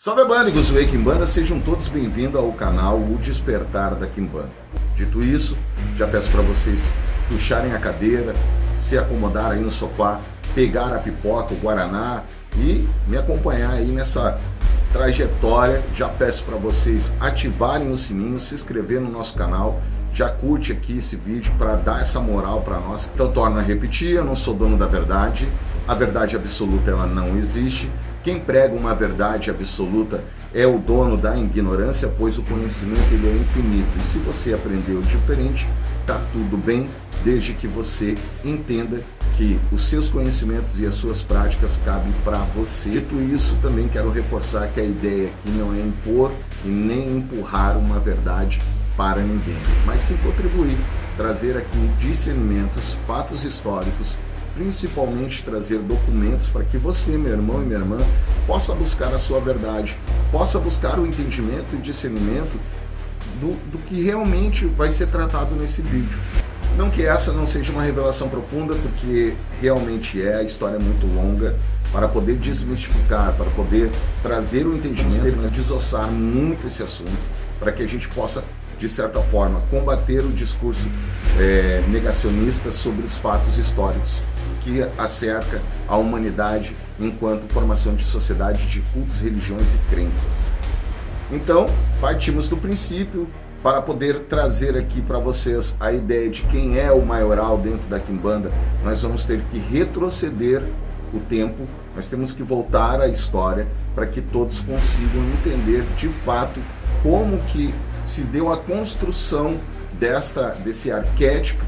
Salve Bânigos do Quimbanda, sejam todos bem-vindos ao canal O Despertar da Quimbanda. Dito isso, já peço para vocês puxarem a cadeira, se acomodar aí no sofá, pegar a pipoca, o guaraná e me acompanhar aí nessa trajetória. Já peço para vocês ativarem o sininho, se inscrever no nosso canal, já curte aqui esse vídeo para dar essa moral para nós. Então torno a repetir, eu não sou dono da verdade, a verdade absoluta ela não existe. Quem prega uma verdade absoluta é o dono da ignorância, pois o conhecimento ele é infinito. E se você aprendeu diferente, tá tudo bem, desde que você entenda que os seus conhecimentos e as suas práticas cabem para você. Dito isso, também quero reforçar que a ideia aqui não é impor e nem empurrar uma verdade para ninguém, mas sim contribuir, trazer aqui discernimentos, fatos históricos, principalmente trazer documentos para que você, meu irmão e minha irmã, possa buscar a sua verdade, possa buscar o entendimento e discernimento do que realmente vai ser tratado nesse vídeo. Não que essa não seja uma revelação profunda, porque realmente a história é muito longa, para poder desmistificar, para poder trazer o entendimento, desossar muito esse assunto, para que a gente possa, de certa forma, combater o discurso negacionista sobre os fatos históricos que acerca a humanidade enquanto formação de sociedade de cultos, religiões e crenças. Então, partimos do princípio para poder trazer aqui para vocês a ideia de quem é o maioral dentro da Quimbanda. Nós vamos ter que retroceder o tempo, nós temos que voltar à história para que todos consigam entender de fato como que se deu a construção desse arquétipo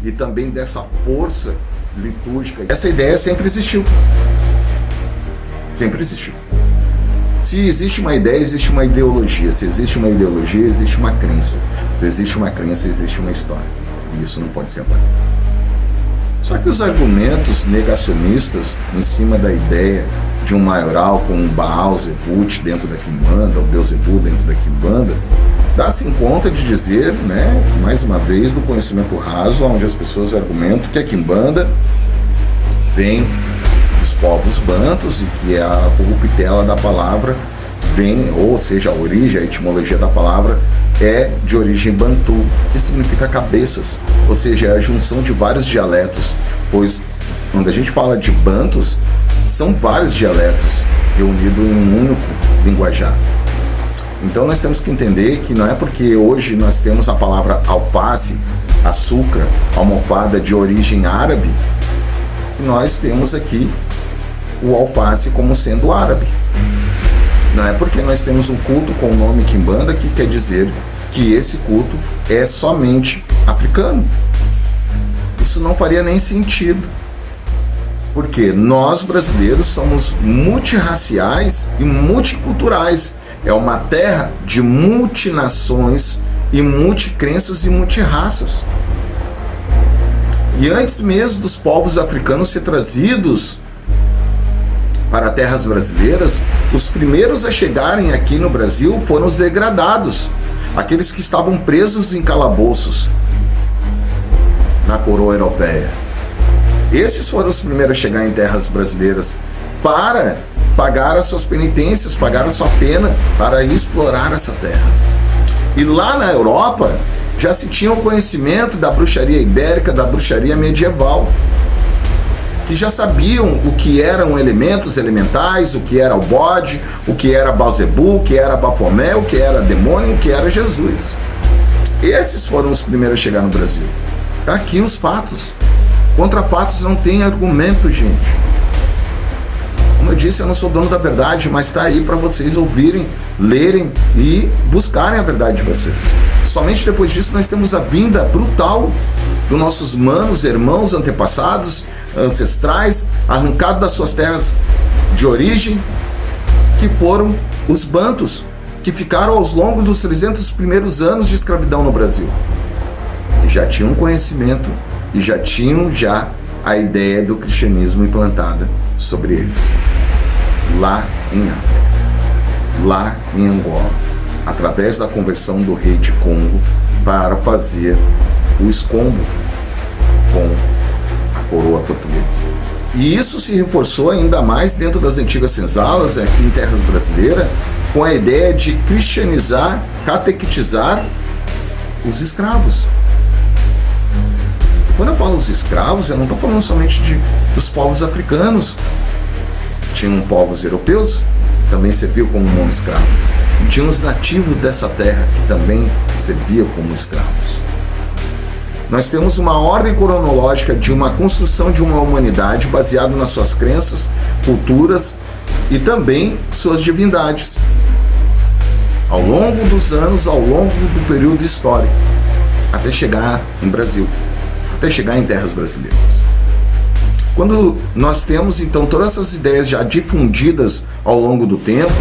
e também dessa força litúrgica. Essa ideia sempre existiu. Sempre existiu. Se existe uma ideia, existe uma ideologia. Se existe uma ideologia, existe uma crença. Se existe uma crença, existe uma história. E isso não pode ser apagado. Só que os argumentos negacionistas em cima da ideia de um maioral com um Baal Zevut dentro da Quimbanda, ou Beelzebub dentro da Quimbanda, dá-se em conta de dizer, mais uma vez, do conhecimento raso, onde as pessoas argumentam que a Quimbanda vem dos povos bantus e que a corruptela da palavra vem, ou seja, a origem, a etimologia da palavra é de origem bantu, que significa cabeças, ou seja, é a junção de vários dialetos, pois quando a gente fala de bantus, são vários dialetos reunidos em um único linguajar. Então nós temos que entender que não é porque hoje nós temos a palavra alface, açúcar, almofada de origem árabe, que nós temos aqui o alface como sendo árabe. Não é porque nós temos um culto com o nome Quimbanda que quer dizer que esse culto é somente africano. Isso não faria nem sentido. Porque nós brasileiros somos multirraciais e multiculturais. É uma terra de multinações e multicrenças e multirraças. E antes mesmo dos povos africanos ser trazidos para terras brasileiras, os primeiros a chegarem aqui no Brasil foram os degradados, aqueles que estavam presos em calabouços na coroa europeia. Esses foram os primeiros a chegar em terras brasileiras para pagar as suas penitências, pagar a sua pena para explorar essa terra. E lá na Europa já se tinha o conhecimento da bruxaria ibérica, da bruxaria medieval, que já sabiam o que eram elementos elementais, o que era o bode, o que era Beelzebub, o que era Bafomé, o que era demônio, o que era Jesus. Esses foram os primeiros a chegar no Brasil. Aqui os fatos. Contra fatos não tem argumento, gente. Como eu disse, eu não sou dono da verdade, mas está aí para vocês ouvirem, lerem e buscarem a verdade de vocês. Somente depois disso nós temos a vinda brutal dos nossos manos, irmãos, antepassados, ancestrais, arrancados das suas terras de origem, que foram os bantus, que ficaram aos longos dos 300 primeiros anos de escravidão no Brasil, que já tinham conhecimento e já tinham a ideia do cristianismo implantada sobre eles, lá em África, lá em Angola, através da conversão do rei de Congo para fazer o escombo com a coroa portuguesa. E isso se reforçou ainda mais dentro das antigas senzalas, aqui em terras brasileiras, com a ideia de cristianizar, catequizar os escravos. Quando eu falo os escravos, eu não estou falando somente dos povos africanos. Tinham povos europeus que também serviam como escravos. Tinham os nativos dessa terra que também serviam como escravos. Nós temos uma ordem cronológica de uma construção de uma humanidade baseada nas suas crenças, culturas e também suas divindades. Ao longo dos anos, ao longo do período histórico, até chegar em Brasil, até chegar em terras brasileiras. Quando nós temos então todas essas ideias já difundidas ao longo do tempo,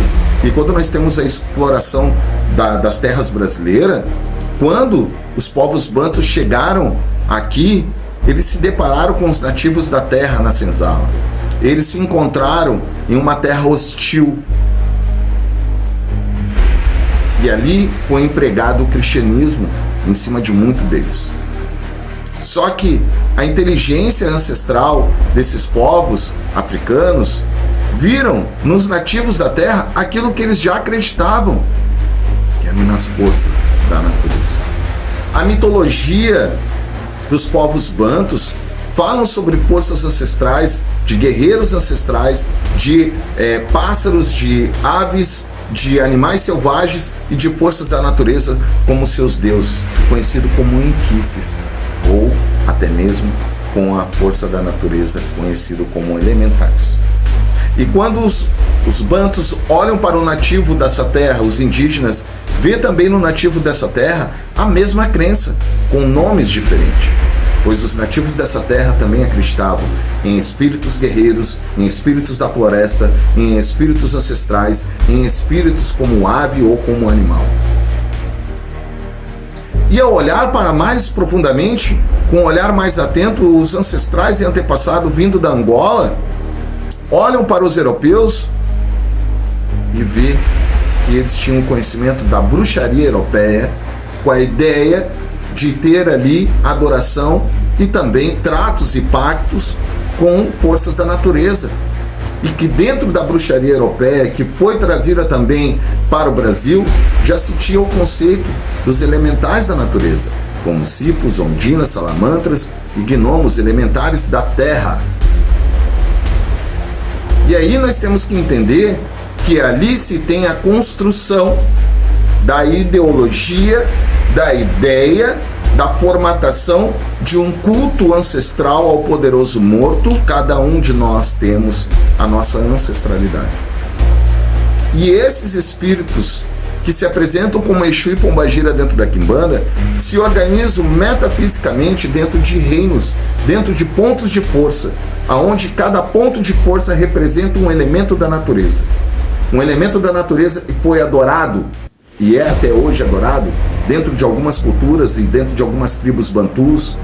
e quando nós temos a exploração das terras brasileiras, quando os povos bantus chegaram aqui, eles se depararam com os nativos da terra na senzala. Eles se encontraram em uma terra hostil. E ali foi empregado o cristianismo em cima de muito deles. Só que a inteligência ancestral desses povos africanos viram nos nativos da terra aquilo que eles já acreditavam, que eram nas forças da natureza. A mitologia dos povos bantus falam sobre forças ancestrais, de guerreiros ancestrais, de pássaros, de aves, de animais selvagens e de forças da natureza como seus deuses, conhecido como Inquices, ou até mesmo com a força da natureza, conhecido como elementais. E quando os bantus olham para o nativo dessa terra, os indígenas, vê também no nativo dessa terra a mesma crença, com nomes diferentes. Pois os nativos dessa terra também acreditavam em espíritos guerreiros, em espíritos da floresta, em espíritos ancestrais, em espíritos como ave ou como animal. E ao olhar para mais profundamente, com um olhar mais atento, os ancestrais e antepassados vindo da Angola, olham para os europeus e vê que eles tinham conhecimento da bruxaria europeia, com a ideia de ter ali adoração e também tratos e pactos com forças da natureza. E que dentro da bruxaria europeia, que foi trazida também para o Brasil, já se tinha o conceito dos elementais da natureza, como sifos, ondinas, salamandras e gnomos, elementares da terra. E aí nós temos que entender que ali se tem a construção da ideologia, da ideia, da formatação de um culto ancestral ao poderoso morto. Cada um de nós temos a nossa ancestralidade. E esses espíritos que se apresentam como Exu e Pombagira dentro da Quimbanda se organizam metafisicamente dentro de reinos, dentro de pontos de força, aonde cada ponto de força representa um elemento da natureza. Um elemento da natureza que foi adorado e é até hoje adorado dentro de algumas culturas e dentro de algumas tribos bantus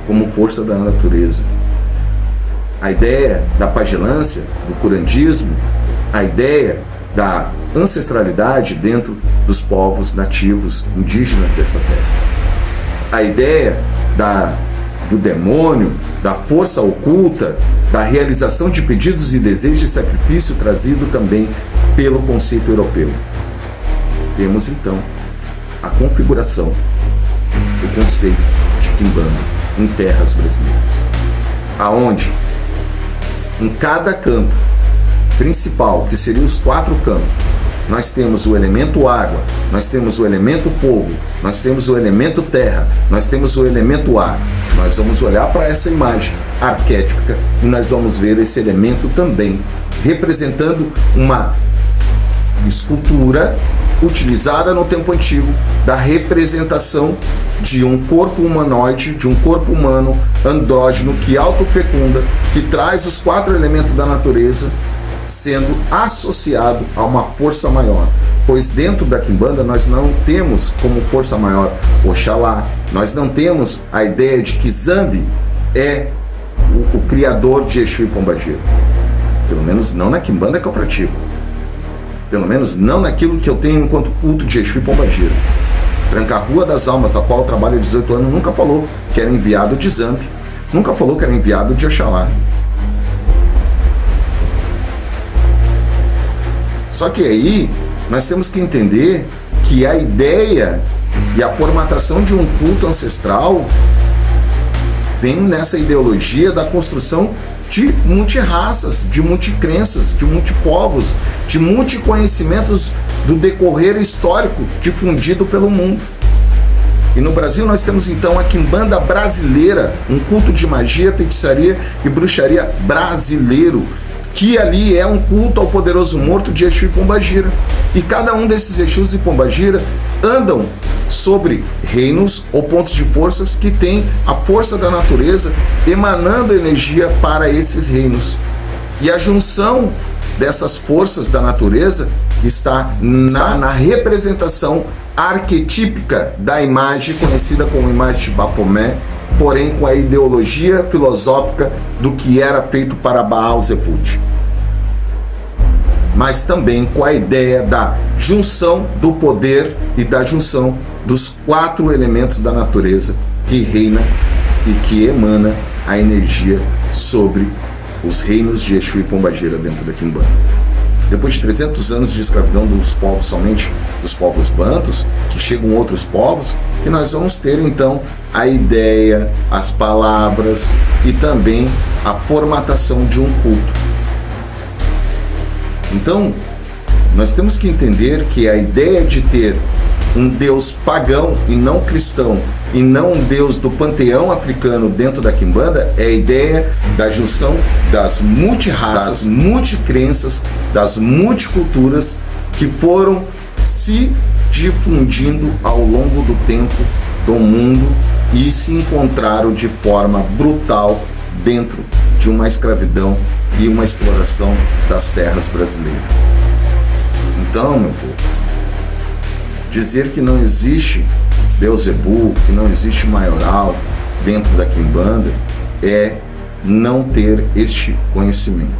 como força da natureza. A ideia da pagelância, do curandismo, a ideia da ancestralidade dentro dos povos nativos indígenas dessa terra. A ideia do demônio, da força oculta, da realização de pedidos e desejos de sacrifício trazido também pelo conceito europeu. Temos então a configuração do conceito de Quimbanda em terras brasileiras, aonde em cada canto principal, que seriam os 4 cantos, nós temos o elemento água, nós temos o elemento fogo, nós temos o elemento terra, nós temos o elemento ar. Nós vamos olhar para essa imagem arquétipica e nós vamos ver esse elemento também representando uma escultura utilizada no tempo antigo da representação de um corpo humanoide, de um corpo humano andrógeno que autofecunda, que traz os 4 elementos da natureza, sendo associado a uma força maior, pois dentro da Quimbanda nós não temos como força maior Oxalá, nós não temos a ideia de que Zambi é o criador de Exu e Pombagira, pelo menos não na Quimbanda que eu pratico, pelo menos não naquilo que eu tenho enquanto culto de Exu e Pombagira. Tranca-Rua das Almas, a qual eu trabalho há 18 anos, nunca falou que era enviado de Zambi, nunca falou que era enviado de Oxalá. Só que aí nós temos que entender que a ideia e a formatação de um culto ancestral vem nessa ideologia da construção de multirraças, de multicrenças, de multipovos, de multiconhecimentos do decorrer histórico difundido pelo mundo. E no Brasil nós temos então a quimbanda brasileira, um culto de magia, feitiçaria e bruxaria brasileiro, que ali é um culto ao poderoso morto de Exu e Pombagira. E cada um desses Exus e Pombagira andam sobre reinos ou pontos de forças que têm a força da natureza emanando energia para esses reinos. E a junção dessas forças da natureza está na representação arquetípica da imagem conhecida como imagem de Baphomet, porém com a ideologia filosófica do que era feito para Baal Zefut, mas também com a ideia da junção do poder e da junção dos 4 elementos da natureza que reina e que emana a energia sobre os reinos de Exu e Pombagira dentro da quimbanda. Depois de 300 anos de escravidão dos povos, somente dos povos bantus, que chegam outros povos, que nós vamos ter então a ideia, as palavras e também a formatação de um culto. Então, nós temos que entender que a ideia de ter um Deus pagão e não cristão, e não um Deus do panteão africano dentro da quimbanda, é a ideia da junção das multirraças, das multicrenças, das multiculturas que foram se difundindo ao longo do tempo do mundo e se encontraram de forma brutal dentro de uma escravidão e uma exploração das terras brasileiras. Então, meu povo, dizer que não existe Beelzebub, que não existe maioral dentro da quimbanda é não ter este conhecimento.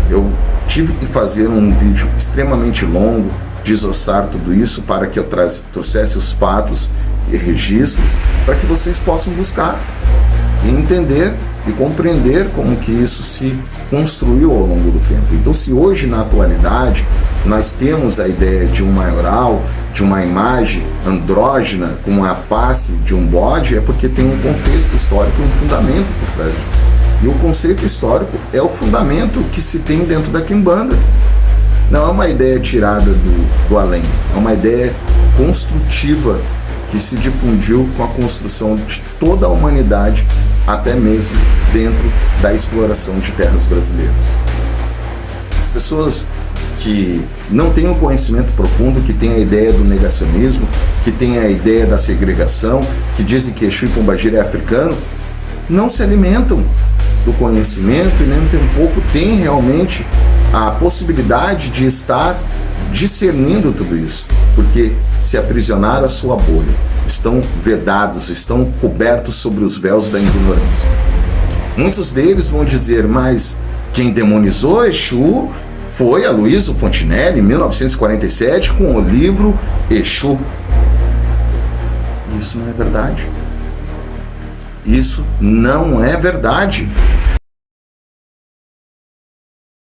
Eu tive que fazer um vídeo extremamente longo, desossar tudo isso para que eu trouxesse os fatos e registros para que vocês possam buscar e entender e compreender como que isso se construiu ao longo do tempo. Então, se hoje, na atualidade, nós temos a ideia de um maioral, de uma imagem andrógena com a face de um bode, é porque tem um contexto histórico e um fundamento por trás disso. E o conceito histórico é o fundamento que se tem dentro da quimbanda. Não é uma ideia tirada do além, é uma ideia construtiva que se difundiu com a construção de toda a humanidade, até mesmo dentro da exploração de terras brasileiras. As pessoas que não têm um conhecimento profundo, que têm a ideia do negacionismo, que têm a ideia da segregação, que dizem que Exu e Pombagira é africano, não se alimentam do conhecimento e nem tampouco têm realmente a possibilidade de estar discernindo tudo isso, porque se aprisionaram a sua bolha, estão vedados, estão cobertos sobre os véus da ignorância. Muitos deles vão dizer, mas quem demonizou Exu foi Aloysio Fontinelli em 1947 com o livro Exu. Isso não é verdade. Isso não é verdade.